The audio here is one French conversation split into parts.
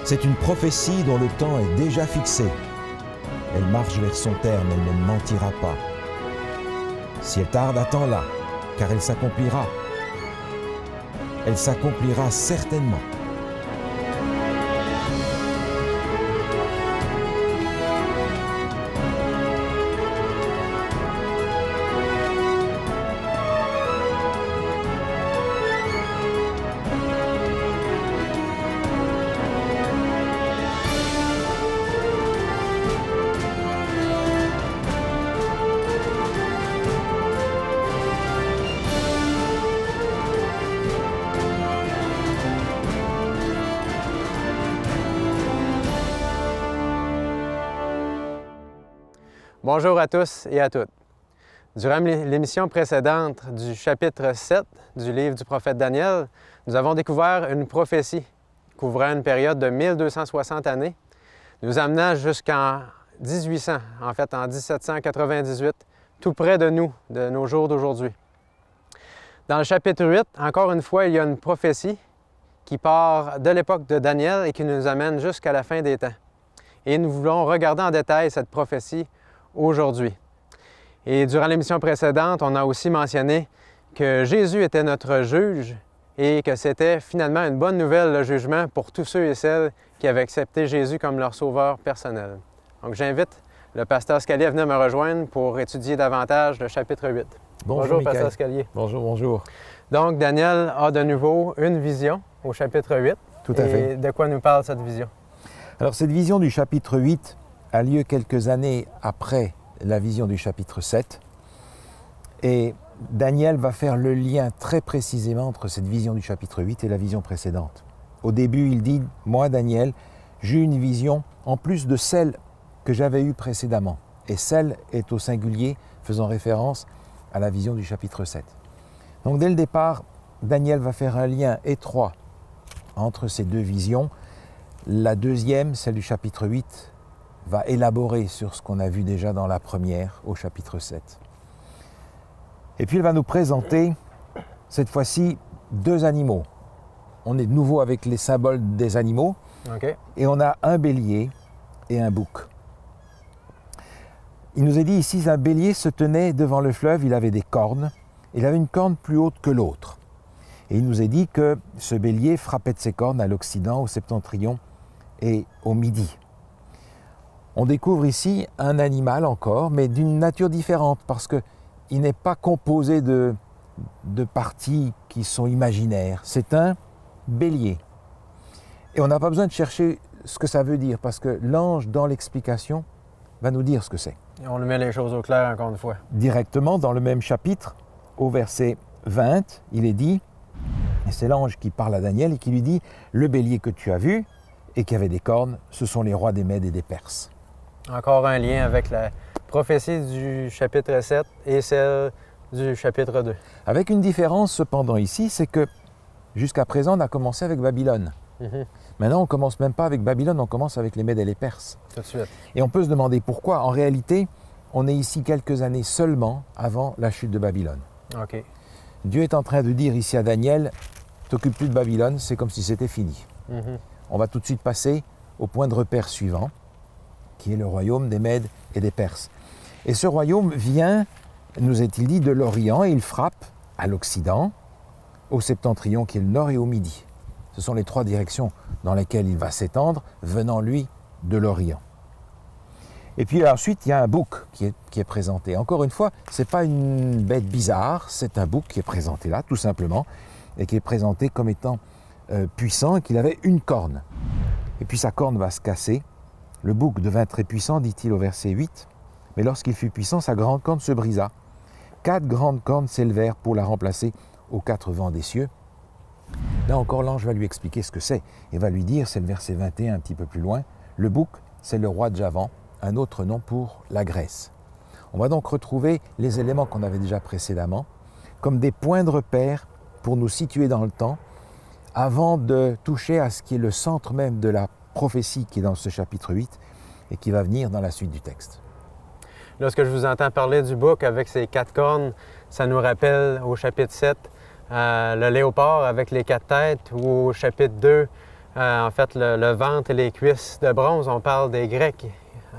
C'est une prophétie dont le temps est déjà fixé. Elle marche vers son terme, elle ne mentira pas. Si elle tarde, attends-la, car elle s'accomplira. Elle s'accomplira certainement. Bonjour à tous et à toutes. Durant l'émission précédente du chapitre 7 du livre du prophète Daniel, nous avons découvert une prophétie couvrant une période de 1260 années, nous amenant jusqu'en 1800, en fait en 1798, tout près de nous, de nos jours d'aujourd'hui. Dans le chapitre 8, encore une fois, il y a une prophétie qui part de l'époque de Daniel et qui nous amène jusqu'à la fin des temps. Et nous voulons regarder en détail cette prophétie aujourd'hui. Et durant l'émission précédente, on a aussi mentionné que Jésus était notre juge et que c'était finalement une bonne nouvelle, le jugement, pour tous ceux et celles qui avaient accepté Jésus comme leur sauveur personnel. Donc j'invite le pasteur Scalier à venir me rejoindre pour étudier davantage le chapitre 8. Bonjour pasteur Scalier. Bonjour, bonjour. Donc Daniel a de nouveau une vision au chapitre 8. Tout à fait. Et de quoi nous parle cette vision? Alors cette vision du chapitre 8 a lieu quelques années après la vision du chapitre 7. Et Daniel va faire le lien très précisément entre cette vision du chapitre 8 et la vision précédente. Au début, il dit « Moi, Daniel, j'ai eu une vision en plus de celle que j'avais eue précédemment. » Et celle est au singulier, faisant référence à la vision du chapitre 7. Donc dès le départ, Daniel va faire un lien étroit entre ces deux visions. La deuxième, celle du chapitre 8, va élaborer sur ce qu'on a vu déjà dans la première, au chapitre 7. Et puis il va nous présenter, cette fois-ci, deux animaux. On est de nouveau avec les symboles des animaux, et on a un bélier et un bouc. Il nous est dit ici, un bélier se tenait devant le fleuve, il avait des cornes, il avait une corne plus haute que l'autre. Et il nous est dit que ce bélier frappait de ses cornes à l'Occident, au Septentrion et au Midi. On découvre ici un animal encore, mais d'une nature différente, parce qu'il n'est pas composé de parties qui sont imaginaires. C'est un bélier. Et on n'a pas besoin de chercher ce que ça veut dire, parce que l'ange, dans l'explication, va nous dire ce que c'est. Et on lui met les choses au clair encore une fois. Directement, dans le même chapitre, au verset 20, il est dit, et c'est l'ange qui parle à Daniel et qui lui dit « Le bélier que tu as vu et qui avait des cornes, ce sont les rois des Mèdes et des Perses. » Encore un lien avec la prophétie du chapitre 7 et celle du chapitre 2. Avec une différence cependant ici, c'est que jusqu'à présent, on a commencé avec Babylone. Maintenant, on ne commence même pas avec Babylone, on commence avec les Mèdes et les Perses. Tout de suite. Et on peut se demander pourquoi. En réalité, on est ici quelques années seulement avant la chute de Babylone. OK. Dieu est en train de dire ici à Daniel, t'occupe plus de Babylone, c'est comme si c'était fini. On va tout de suite passer au point de repère suivant, qui est le royaume des Mèdes et des Perses. Et ce royaume vient, nous est-il dit, de l'Orient, et il frappe à l'Occident, au Septentrion, qui est le Nord, et au Midi. Ce sont les trois directions dans lesquelles il va s'étendre, venant, lui, de l'Orient. Et puis ensuite, il y a un bouc qui est présenté. Encore une fois, ce n'est pas une bête bizarre, c'est un bouc qui est présenté là, tout simplement, et qui est présenté comme étant puissant, et qu'il avait une corne. Et puis sa corne va se casser. Le bouc devint très puissant, dit-il au verset 8, mais lorsqu'il fut puissant, sa grande corne se brisa. 4 grandes cornes s'élevèrent pour la remplacer aux 4 vents des cieux. Là encore, l'ange va lui expliquer ce que c'est et va lui dire, c'est le verset 21 un petit peu plus loin, le bouc, c'est le roi de Javan, un autre nom pour la Grèce. On va donc retrouver les éléments qu'on avait déjà précédemment comme des points de repère pour nous situer dans le temps avant de toucher à ce qui est le centre même de la prophétie qui est dans ce chapitre 8 et qui va venir dans la suite du texte. Lorsque je vous entends parler du bouc avec ses 4 cornes, ça nous rappelle au chapitre 7 le léopard avec les 4 têtes, ou au chapitre 2 En fait, le ventre et les cuisses de bronze, on parle des Grecs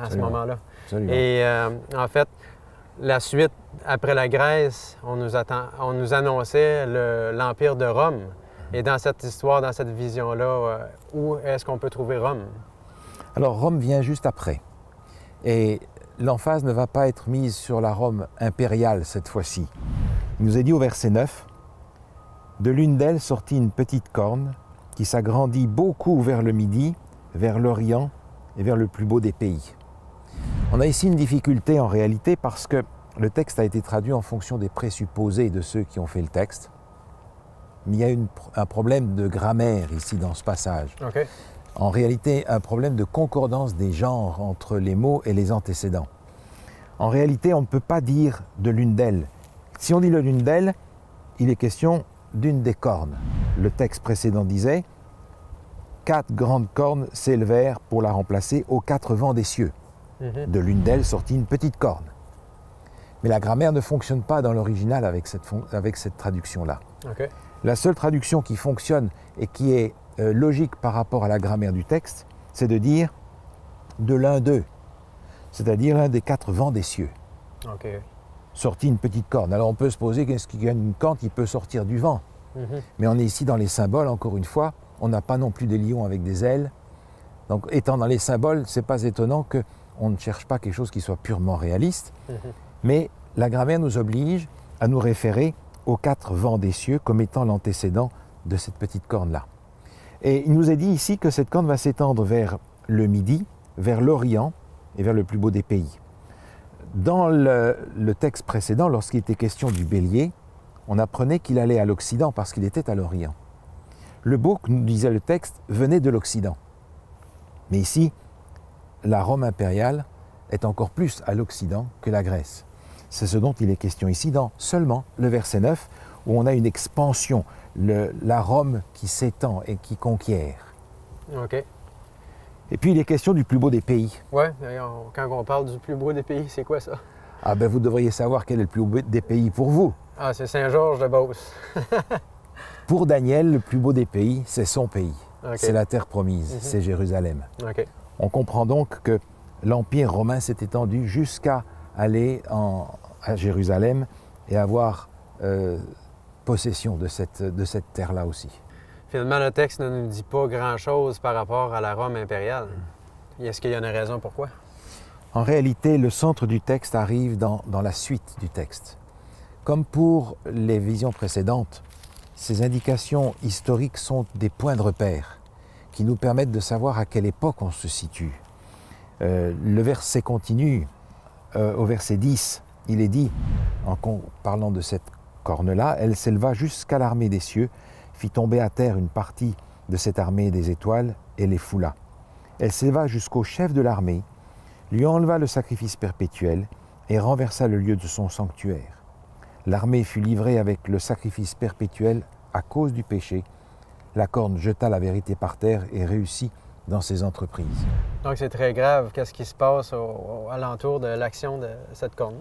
à ce moment-là. Absolument. Et en fait, la suite, après la Grèce, on nous annonçait l'Empire de Rome. Et dans cette histoire, dans cette vision-là, où est-ce qu'on peut trouver Rome? Alors Rome vient juste après. Et l'emphase ne va pas être mise sur la Rome impériale cette fois-ci. Il nous est dit au verset 9, « De l'une d'elles sortit une petite corne qui s'agrandit beaucoup vers le midi, vers l'Orient et vers le plus beau des pays. » On a ici une difficulté en réalité parce que le texte a été traduit en fonction des présupposés de ceux qui ont fait le texte. Mais il y a un problème de grammaire ici dans ce passage. Okay. En réalité, un problème de concordance des genres entre les mots et les antécédents. En réalité, on ne peut pas dire de l'une d'elles. Si on dit de l'une d'elles, il est question d'une des cornes. Le texte précédent disait « 4 grandes cornes s'élevèrent pour la remplacer aux 4 vents des cieux. De l'une d'elles sortit une petite corne. » Mais la grammaire ne fonctionne pas dans l'original avec cette traduction-là. Okay. La seule traduction qui fonctionne et qui est logique par rapport à la grammaire du texte, c'est de dire de l'un d'eux, c'est-à-dire l'un des 4 vents des cieux. Okay. Sortit une petite corne. Alors on peut se poser qu'est-ce qu'il y a une corne qui peut sortir du vent. Mais on est ici dans les symboles, encore une fois, on n'a pas non plus des lions avec des ailes. Donc étant dans les symboles, ce n'est pas étonnant qu'on ne cherche pas quelque chose qui soit purement réaliste. Mais la grammaire nous oblige à nous référer aux 4 vents des cieux comme étant l'antécédent de cette petite corne-là. Et il nous est dit ici que cette corne va s'étendre vers le midi, vers l'Orient et vers le plus beau des pays. Dans le texte précédent, lorsqu'il était question du bélier, on apprenait qu'il allait à l'Occident parce qu'il était à l'Orient. Le bouc, nous disait le texte, venait de l'Occident. Mais ici, la Rome impériale est encore plus à l'Occident que la Grèce. C'est ce dont il est question ici dans seulement le verset 9, où on a une expansion, la Rome qui s'étend et qui conquiert. OK. Et puis il est question du plus beau des pays. Oui, quand on parle du plus beau des pays, c'est quoi ça? Ah ben vous devriez savoir quel est le plus beau des pays pour vous. Ah, c'est Saint-Georges-de-Beauce. Pour Daniel, le plus beau des pays, c'est son pays. Okay. C'est la terre promise, c'est Jérusalem. Okay. On comprend donc que l'Empire romain s'est étendu jusqu'à aller à Jérusalem et avoir possession de cette terre-là aussi. Finalement, le texte ne nous dit pas grand-chose par rapport à la Rome impériale. Est-ce qu'il y a une raison pourquoi? En réalité, le centre du texte arrive dans la suite du texte. Comme pour les visions précédentes, ces indications historiques sont des points de repère qui nous permettent de savoir à quelle époque on se situe. Le verset continue, au verset 10, il est dit, en parlant de cette corne-là, elle s'éleva jusqu'à l'armée des cieux, fit tomber à terre une partie de cette armée des étoiles et les foula. Elle s'éleva jusqu'au chef de l'armée, lui enleva le sacrifice perpétuel et renversa le lieu de son sanctuaire. L'armée fut livrée avec le sacrifice perpétuel à cause du péché. La corne jeta la vérité par terre et réussit dans ses entreprises. Donc c'est très grave. Qu'est-ce qui se passe alentour de l'action de cette corne?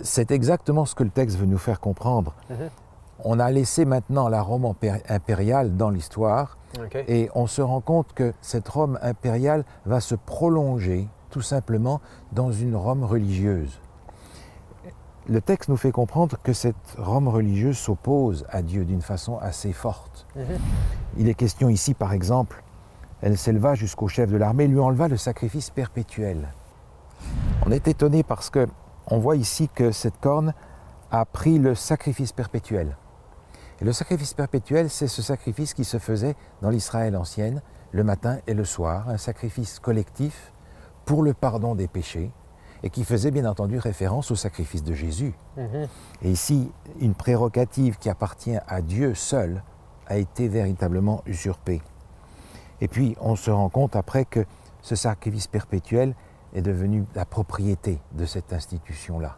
C'est exactement ce que le texte veut nous faire comprendre. On a laissé maintenant la Rome impériale dans l'histoire et on se rend compte que cette Rome impériale va se prolonger tout simplement dans une Rome religieuse. Le texte nous fait comprendre que cette Rome religieuse s'oppose à Dieu d'une façon assez forte. Il est question ici, par exemple, elle s'éleva jusqu'au chef de l'armée, lui enleva le sacrifice perpétuel. On est étonné parce qu'on voit ici que cette corne a pris le sacrifice perpétuel. Et le sacrifice perpétuel, c'est ce sacrifice qui se faisait dans l'Israël ancienne, le matin et le soir, un sacrifice collectif pour le pardon des péchés, et qui faisait bien entendu référence au sacrifice de Jésus. Et ici, une prérogative qui appartient à Dieu seul a été véritablement usurpée. Et puis, on se rend compte après que ce sacrifice perpétuel est devenu la propriété de cette institution-là.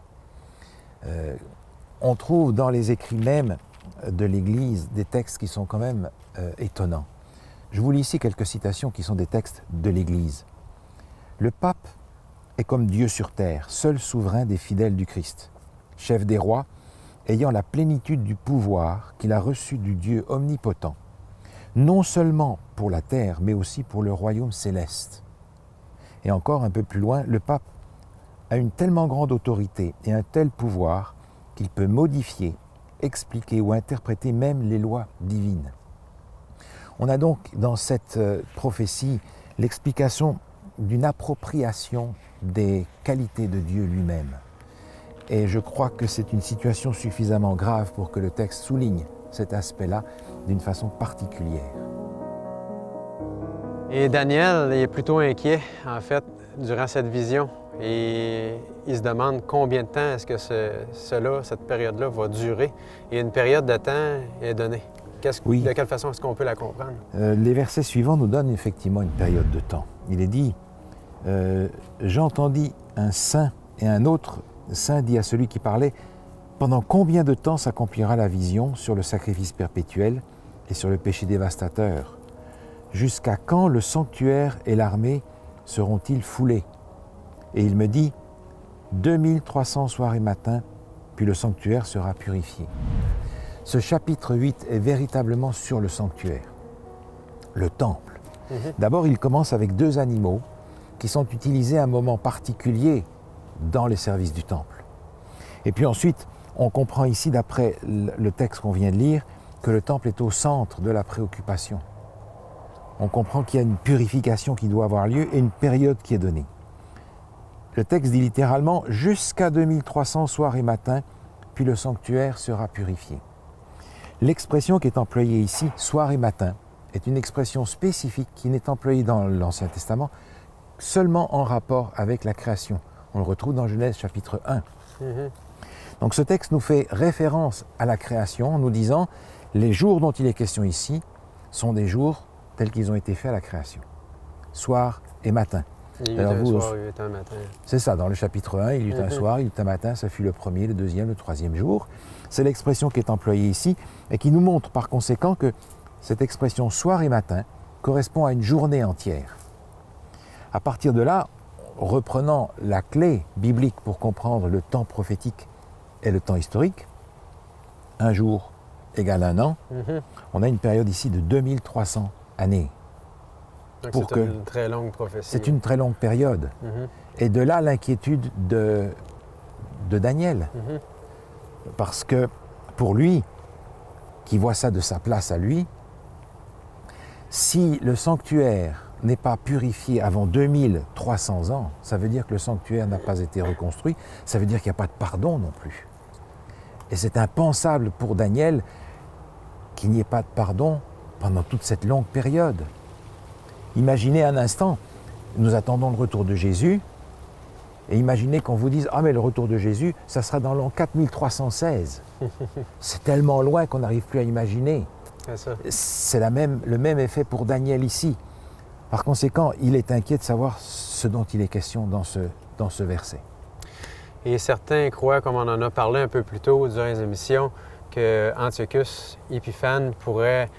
On trouve dans les écrits même de l'Église des textes qui sont quand même étonnants. Je vous lis ici quelques citations qui sont des textes de l'Église. Le pape est comme Dieu sur terre, seul souverain des fidèles du Christ, chef des rois, ayant la plénitude du pouvoir qu'il a reçu du Dieu omnipotent. non seulement pour la terre, mais aussi pour le royaume céleste. Et encore un peu plus loin, le pape a une tellement grande autorité et un tel pouvoir qu'il peut modifier, expliquer ou interpréter même les lois divines. On a donc dans cette prophétie l'explication d'une appropriation des qualités de Dieu lui-même. Et je crois que c'est une situation suffisamment grave pour que le texte souligne cet aspect-là d'une façon particulière. Et Daniel est plutôt inquiet, en fait, durant cette vision. Et il se demande combien de temps est-ce que cette période-là va durer. Et une période de temps est donnée. Oui. De quelle façon est-ce qu'on peut la comprendre? Les versets suivants nous donnent effectivement une période de temps. Il est dit « J'entendis un saint et un autre saint dit à celui qui parlait « Pendant combien de temps s'accomplira la vision sur le sacrifice perpétuel et sur le péché dévastateur? Jusqu'à quand le sanctuaire et l'armée seront-ils foulés? » Et il me dit « 2300 soirs et matins, puis le sanctuaire sera purifié. » Ce chapitre 8 est véritablement sur le sanctuaire, le temple. D'abord, il commence avec 2 animaux qui sont utilisés à un moment particulier dans les services du temple. Et puis ensuite, on comprend ici, d'après le texte qu'on vient de lire, que le temple est au centre de la préoccupation. On comprend qu'il y a une purification qui doit avoir lieu et une période qui est donnée. Le texte dit littéralement « jusqu'à 2300 soirs et matins, puis le sanctuaire sera purifié ». L'expression qui est employée ici, soir et matin, est une expression spécifique qui n'est employée dans l'Ancien Testament seulement en rapport avec la création. On le retrouve dans Genèse chapitre 1. Donc ce texte nous fait référence à la création en nous disant les jours dont il est question ici sont des jours tels qu'ils ont été faits à la création. Soir et matin. Il y a eu un soir, il y a eu un matin. C'est ça, dans le chapitre 1, il y eut un soir, il y eut un matin, ça fut le premier, le deuxième, le troisième jour. C'est l'expression qui est employée ici et qui nous montre par conséquent que cette expression soir et matin correspond à une journée entière. À partir de là, reprenant la clé biblique pour comprendre le temps prophétique et le temps historique, un jour égale un an, on a une période ici de 2300 années. Donc c'est une très longue prophétie. C'est une très longue période. Et de là l'inquiétude de Daniel. Parce que pour lui, qui voit ça de sa place à lui, si le sanctuaire n'est pas purifié avant 2300 ans, ça veut dire que le sanctuaire n'a pas été reconstruit, ça veut dire qu'il n'y a pas de pardon non plus. Et c'est impensable pour Daniel qu'il n'y ait pas de pardon pendant toute cette longue période. Imaginez un instant, nous attendons le retour de Jésus, et imaginez qu'on vous dise « Ah mais le retour de Jésus, ça sera dans l'an 4316 ». C'est tellement loin qu'on n'arrive plus à imaginer. C'est le même effet pour Daniel ici. Par conséquent, il est inquiet de savoir ce dont il est question dans ce verset. Et certains croient, comme on en a parlé un peu plus tôt durant les émissions, que Antiochus Épiphane pourrait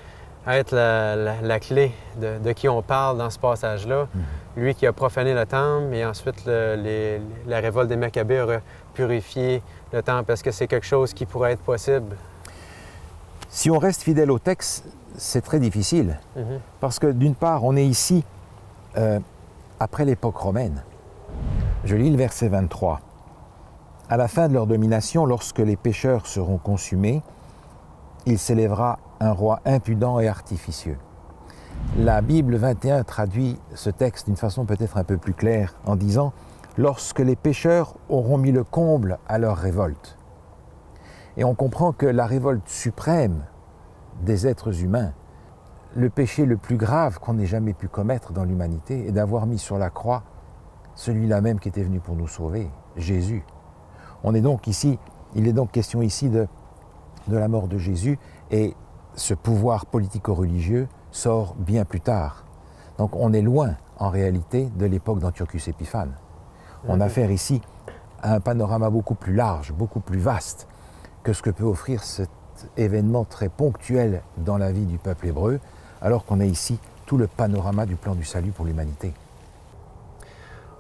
être la clé de qui on parle dans ce passage-là. Lui qui a profané le temple et ensuite la révolte des Maccabées aurait purifié le temple. Est-ce que c'est quelque chose qui pourrait être possible? Si on reste fidèle au texte, c'est très difficile. Parce que d'une part, on est ici après l'époque romaine. Je lis le verset 23. « À la fin de leur domination, lorsque les pécheurs seront consumés, il s'élèvera un roi impudent et artificieux. » La Bible 21 traduit ce texte d'une façon peut-être un peu plus claire en disant « lorsque les pécheurs auront mis le comble à leur révolte ». Et on comprend que la révolte suprême des êtres humains, le péché le plus grave qu'on ait jamais pu commettre dans l'humanité est d'avoir mis sur la croix celui-là même qui était venu pour nous sauver, Jésus. Il est donc question ici de la mort de Jésus et ce pouvoir politico-religieux sort bien plus tard. Donc on est loin en réalité de l'époque d'Antiochus Épiphane. On a affaire ici à un panorama beaucoup plus large, beaucoup plus vaste que ce que peut offrir cet événement très ponctuel dans la vie du peuple hébreu, alors qu'on a ici tout le panorama du plan du salut pour l'humanité.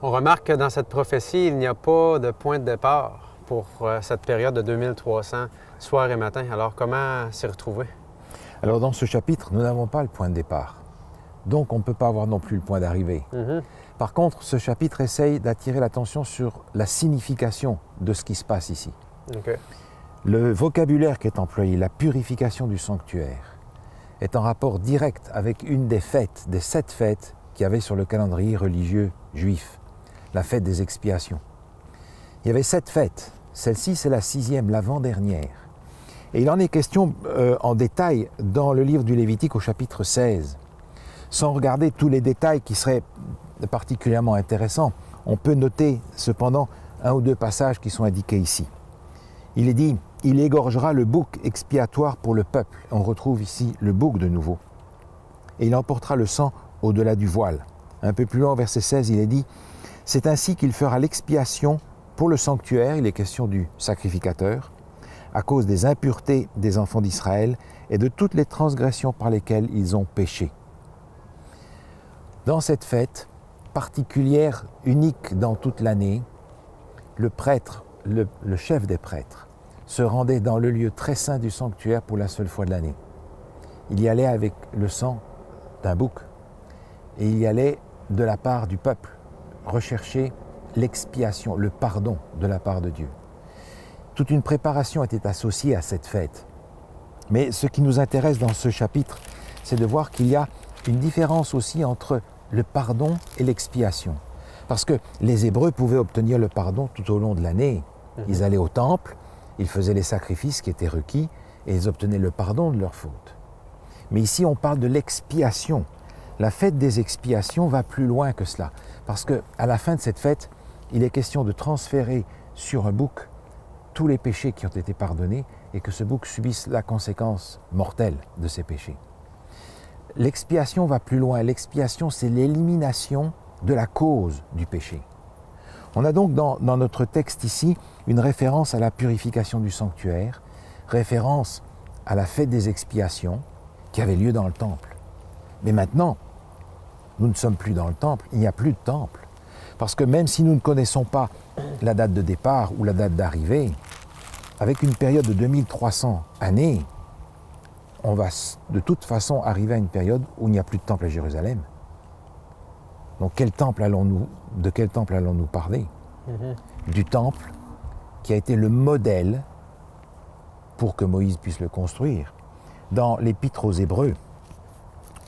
On remarque que dans cette prophétie, il n'y a pas de point de départ pour cette période de 2300 soir et matin. Alors comment s'y retrouver? Alors dans ce chapitre, nous n'avons pas le point de départ. Donc on ne peut pas avoir non plus le point d'arrivée. Par contre, ce chapitre essaye d'attirer l'attention sur la signification de ce qui se passe ici. OK. Le vocabulaire qui est employé, la purification du sanctuaire, est en rapport direct avec une des fêtes, des 7 fêtes qu'il y avait sur le calendrier religieux juif, la fête des expiations. Il y avait 7 fêtes. Celle-ci, c'est la 6e, l'avant-dernière. Et il en est question en détail dans le livre du Lévitique au chapitre 16. Sans regarder tous les détails qui seraient particulièrement intéressants, on peut noter cependant un ou deux passages qui sont indiqués ici. Il est dit « Il égorgera le bouc expiatoire pour le peuple ». On retrouve ici le bouc de nouveau. Et il emportera le sang au-delà du voile. Un peu plus loin, verset 16, il est dit « C'est ainsi qu'il fera l'expiation pour le sanctuaire », il est question du sacrificateur, à cause des impuretés des enfants d'Israël et de toutes les transgressions par lesquelles ils ont péché. Dans cette fête particulière, unique dans toute l'année, le prêtre, le chef des prêtres, se rendait dans le lieu très saint du sanctuaire pour la seule fois de l'année. Il y allait avec le sang d'un bouc et il y allait de la part du peuple rechercher l'expiation, le pardon de la part de Dieu. Toute une préparation était associée à cette fête. Mais ce qui nous intéresse dans ce chapitre, c'est de voir qu'il y a une différence aussi entre le pardon et l'expiation. Parce que les Hébreux pouvaient obtenir le pardon tout au long de l'année. Ils allaient au temple, ils faisaient les sacrifices qui étaient requis et ils obtenaient le pardon de leurs fautes. Mais ici, on parle de l'expiation. La fête des expiations va plus loin que cela. Parce qu'à la fin de cette fête, il est question de transférer sur un bouc tous les péchés qui ont été pardonnés et que ce bouc subisse la conséquence mortelle de ces péchés. L'expiation va plus loin. L'expiation, c'est l'élimination de la cause du péché. On a donc dans notre texte ici une référence à la purification du sanctuaire, référence à la fête des expiations qui avait lieu dans le temple. Mais maintenant, nous ne sommes plus dans le temple, il n'y a plus de temple. Parce que même si nous ne connaissons pas la date de départ ou la date d'arrivée, avec une période de 2300 années, on va de toute façon arriver à une période où il n'y a plus de temple à Jérusalem. Donc de quel temple allons-nous parler? Du temple qui a été le modèle pour que Moïse puisse le construire. Dans l'Épître aux Hébreux,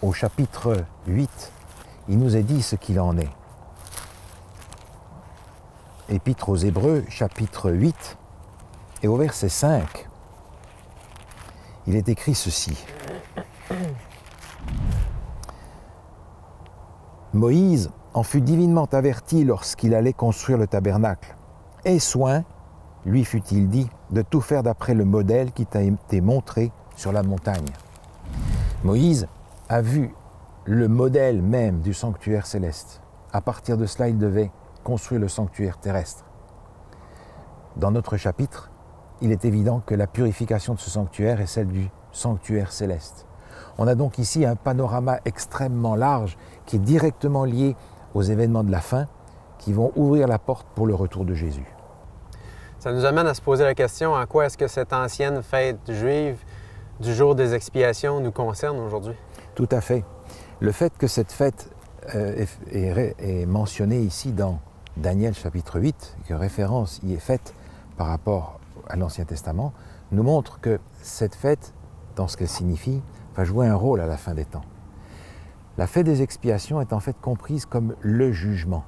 au chapitre 8, il nous est dit ce qu'il en est. Épître aux Hébreux, chapitre 8, et au verset 5, il est écrit ceci. Moïse en fut divinement averti lorsqu'il allait construire le tabernacle. « Aie soin, lui fut-il dit, de tout faire d'après le modèle qui t'a été montré sur la montagne. » Moïse a vu le modèle même du sanctuaire céleste. À partir de cela, il devait construire le sanctuaire terrestre. Dans notre chapitre, il est évident que la purification de ce sanctuaire est celle du sanctuaire céleste. On a donc ici un panorama extrêmement large qui est directement lié aux événements de la fin qui vont ouvrir la porte pour le retour de Jésus. Ça nous amène à se poser la question, en quoi est-ce que cette ancienne fête juive du jour des expiations nous concerne aujourd'hui? Tout à fait. Le fait que cette fête est mentionnée ici dans Daniel chapitre 8, que référence y est faite par rapport à l'Ancien Testament, nous montre que cette fête, dans ce qu'elle signifie, va jouer un rôle à la fin des temps. La fête des expiations est en fait comprise comme le jugement.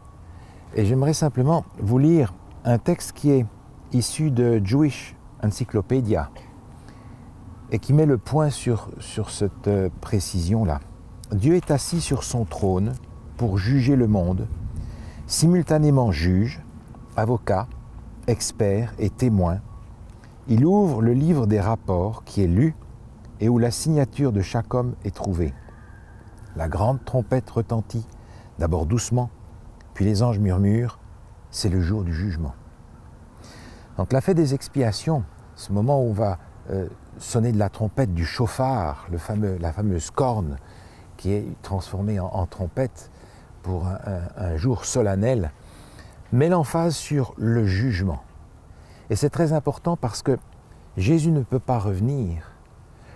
Et j'aimerais simplement vous lire un texte qui est issu de Jewish Encyclopedia et qui met le point sur cette précision-là. Dieu est assis sur son trône pour juger le monde, simultanément juge, avocat, expert et témoin. Il ouvre le livre des rapports qui est lu et où la signature de chaque homme est trouvée. La grande trompette retentit, d'abord doucement, puis les anges murmurent, c'est le jour du jugement. Donc la fête des expiations, ce moment où on va sonner de la trompette, du chauffard, la fameuse corne qui est transformée en trompette pour un jour solennel, met l'emphase sur le jugement. Et c'est très important parce que Jésus ne peut pas revenir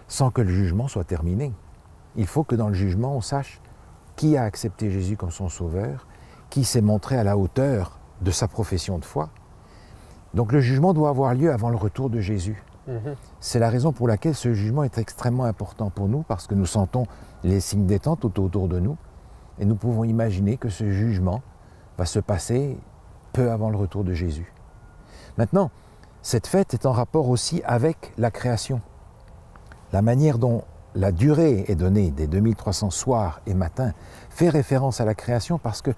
sans que le jugement soit terminé. Il faut que dans le jugement, on sache qui a accepté Jésus comme son sauveur, qui s'est montré à la hauteur de sa profession de foi. Donc le jugement doit avoir lieu avant le retour de Jésus. C'est la raison pour laquelle ce jugement est extrêmement important pour nous, parce que nous sentons les signes des temps tout autour de nous, et nous pouvons imaginer que ce jugement va se passer peu avant le retour de Jésus. Maintenant, cette fête est en rapport aussi avec la création. La manière dont la durée est donnée des 2300 soirs et matins fait référence à la création, parce que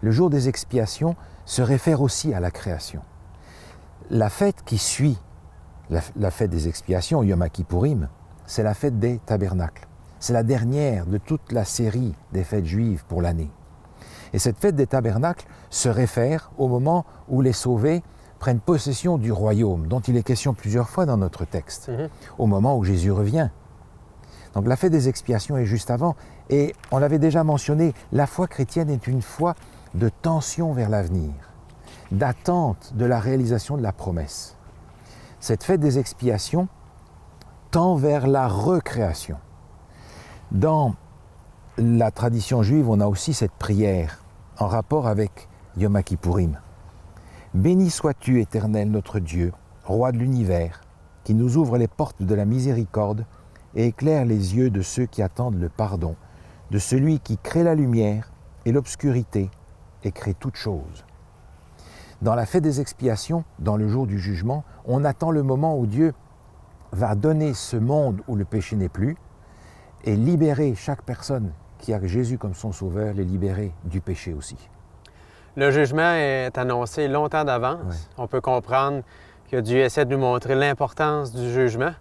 le jour des expiations se réfère aussi à la création. La fête qui suit la fête des expiations, Yom Kippourim, c'est la fête des tabernacles. C'est la dernière de toute la série des fêtes juives pour l'année. Et cette fête des tabernacles se réfère au moment où les sauvés prennent possession du royaume, dont il est question plusieurs fois dans notre texte, au moment où Jésus revient. Donc la fête des expiations est juste avant, et on l'avait déjà mentionné, la foi chrétienne est une foi de tension vers l'avenir, d'attente de la réalisation de la promesse. Cette fête des expiations tend vers la recréation. Dans la tradition juive, on a aussi cette prière en rapport avec Yom Kippourim. « Béni sois-tu, Éternel notre Dieu, Roi de l'univers, qui nous ouvre les portes de la miséricorde et éclaire les yeux de ceux qui attendent le pardon, de celui qui crée la lumière et l'obscurité et crée toutes choses. » Dans la fête des expiations, dans le jour du jugement, on attend le moment où Dieu va donner ce monde où le péché n'est plus et libérer chaque personne qui a Jésus comme son sauveur, les libérer du péché aussi. Le jugement est annoncé longtemps d'avance. Ouais. On peut comprendre que Dieu essaie de nous montrer l'importance du jugement.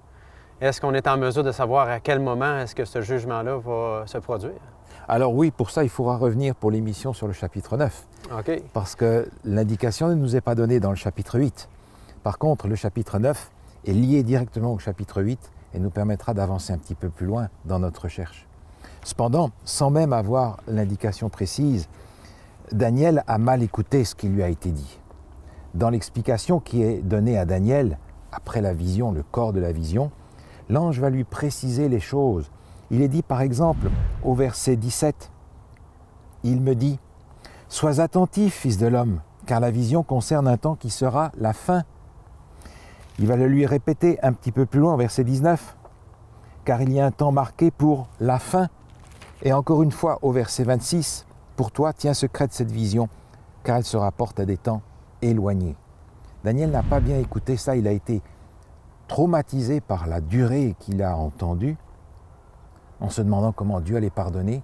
Est-ce qu'on est en mesure de savoir à quel moment est-ce que ce jugement-là va se produire? Alors oui, pour ça, il faudra revenir pour l'émission sur le chapitre 9. OK. Parce que l'indication ne nous est pas donnée dans le chapitre 8. Par contre, le chapitre 9 est lié directement au chapitre 8 et nous permettra d'avancer un petit peu plus loin dans notre recherche. Cependant, sans même avoir l'indication précise, Daniel a mal écouté ce qui lui a été dit. Dans l'explication qui est donnée à Daniel, après la vision, le corps de la vision, l'ange va lui préciser les choses. Il est dit par exemple au verset 17, « Il me dit, sois attentif, fils de l'homme, car la vision concerne un temps qui sera la fin. » Il va le lui répéter un petit peu plus loin, au verset 19, « Car il y a un temps marqué pour la fin. » Et encore une fois, au verset 26, « Pour toi, tiens secrète cette vision, car elle se rapporte à des temps éloignés. » Daniel n'a pas bien écouté ça, il a été traumatisé par la durée qu'il a entendue, en se demandant comment Dieu allait pardonner.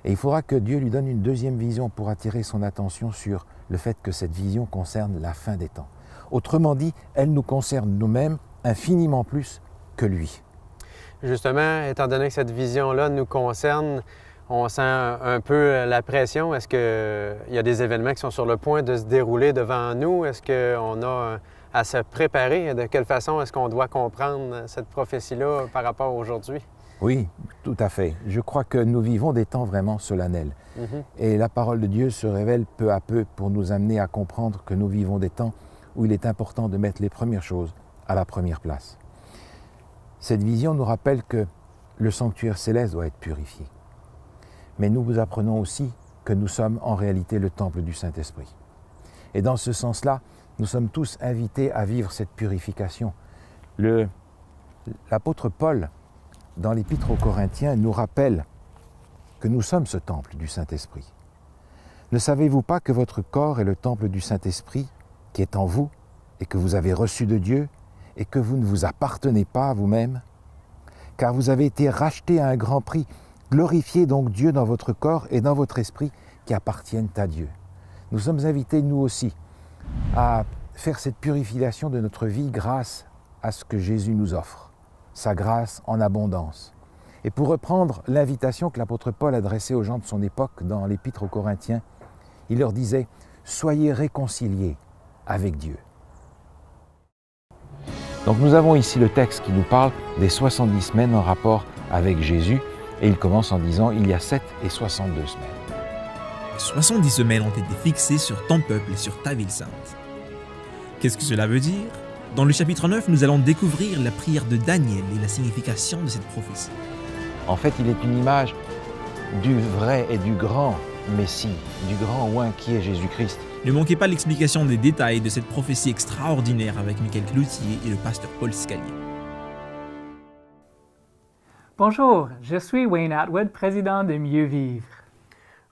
Et il faudra que Dieu lui donne une deuxième vision pour attirer son attention sur le fait que cette vision concerne la fin des temps. Autrement dit, elle nous concerne nous-mêmes infiniment plus que lui. Justement, étant donné que cette vision-là nous concerne, on sent un peu la pression. Est-ce qu'il y a des événements qui sont sur le point de se dérouler devant nous? Est-ce qu'on a à se préparer? De quelle façon est-ce qu'on doit comprendre cette prophétie-là par rapport à aujourd'hui? Oui, tout à fait. Je crois que nous vivons des temps vraiment solennels. Et la parole de Dieu se révèle peu à peu pour nous amener à comprendre que nous vivons des temps où il est important de mettre les premières choses à la première place. Cette vision nous rappelle que le sanctuaire céleste doit être purifié. Mais nous vous apprenons aussi que nous sommes en réalité le temple du Saint-Esprit. Et dans ce sens-là, nous sommes tous invités à vivre cette purification. L'apôtre Paul, dans l'Épître aux Corinthiens, nous rappelle que nous sommes ce temple du Saint-Esprit. Ne savez-vous pas que votre corps est le temple du Saint-Esprit qui est en vous et que vous avez reçu de Dieu et que vous ne vous appartenez pas à vous-même? Car vous avez été rachetés à un grand prix. Glorifiez donc Dieu dans votre corps et dans votre esprit qui appartiennent à Dieu. Nous sommes invités, nous aussi, à faire cette purification de notre vie grâce à ce que Jésus nous offre, sa grâce en abondance. Et pour reprendre l'invitation que l'apôtre Paul adressait aux gens de son époque dans l'Épître aux Corinthiens, il leur disait « Soyez réconciliés avec Dieu ». Donc nous avons ici le texte qui nous parle des 70 semaines en rapport avec Jésus, et il commence en disant « Il y a 7 et 62 semaines ». 70 semaines ont été fixées sur ton peuple et sur ta ville sainte. Qu'est-ce que cela veut dire? Dans le chapitre 9, nous allons découvrir la prière de Daniel et la signification de cette prophétie. En fait, il est une image du vrai et du grand Messie, du grand oint qui est Jésus-Christ. Ne manquez pas l'explication des détails de cette prophétie extraordinaire avec Michael Cloutier et le pasteur Paul Scalier. Bonjour, je suis Wayne Atwood, président de Mieux Vivre.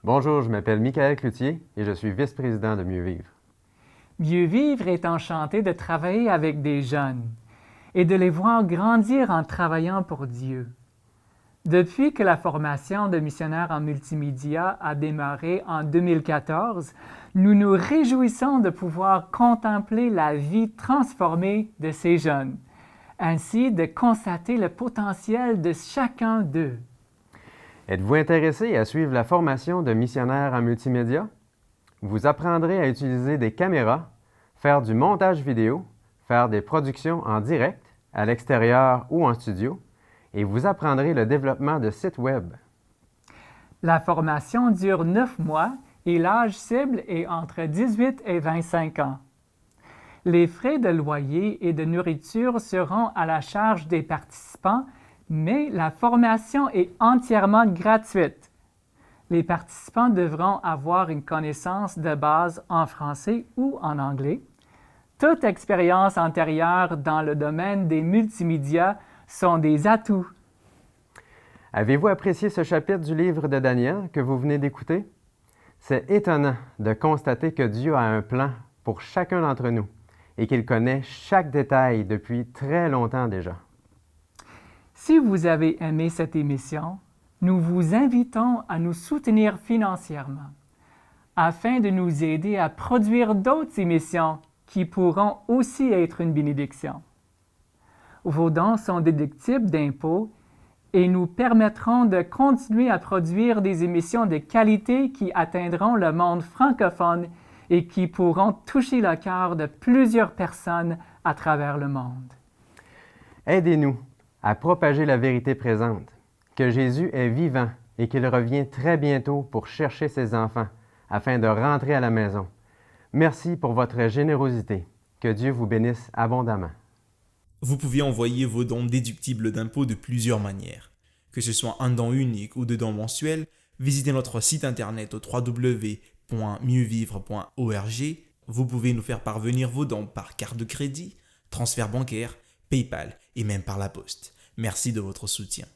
Bonjour, je m'appelle Michael Cloutier et je suis vice-président de Mieux Vivre. Mieux Vivre est enchanté de travailler avec des jeunes et de les voir grandir en travaillant pour Dieu. Depuis que la formation de missionnaires en multimédia a démarré en 2014, nous nous réjouissons de pouvoir contempler la vie transformée de ces jeunes, ainsi de constater le potentiel de chacun d'eux. Êtes-vous intéressé à suivre la formation de missionnaires en multimédia? Vous apprendrez à utiliser des caméras, faire du montage vidéo, faire des productions en direct, à l'extérieur ou en studio, et vous apprendrez le développement de sites web. La formation dure 9 mois et l'âge cible est entre 18 et 25 ans. Les frais de loyer et de nourriture seront à la charge des participants, mais la formation est entièrement gratuite. Les participants devront avoir une connaissance de base en français ou en anglais. Toute expérience antérieure dans le domaine des multimédias sont des atouts. Avez-vous apprécié ce chapitre du livre de Daniel que vous venez d'écouter? C'est étonnant de constater que Dieu a un plan pour chacun d'entre nous et qu'il connaît chaque détail depuis très longtemps déjà. Si vous avez aimé cette émission, nous vous invitons à nous soutenir financièrement afin de nous aider à produire d'autres émissions qui pourront aussi être une bénédiction. Vos dons sont déductibles d'impôts et nous permettront de continuer à produire des émissions de qualité qui atteindront le monde francophone et qui pourront toucher le cœur de plusieurs personnes à travers le monde. Aidez-nous à propager la vérité présente, que Jésus est vivant et qu'il revient très bientôt pour chercher ses enfants afin de rentrer à la maison. Merci pour votre générosité. Que Dieu vous bénisse abondamment. Vous pouvez envoyer vos dons déductibles d'impôts de plusieurs manières. Que ce soit un don unique ou des dons mensuels, visitez notre site internet au www.mieuxvivre.org. Vous pouvez nous faire parvenir vos dons par carte de crédit, transfert bancaire, PayPal et même par la poste. Merci de votre soutien.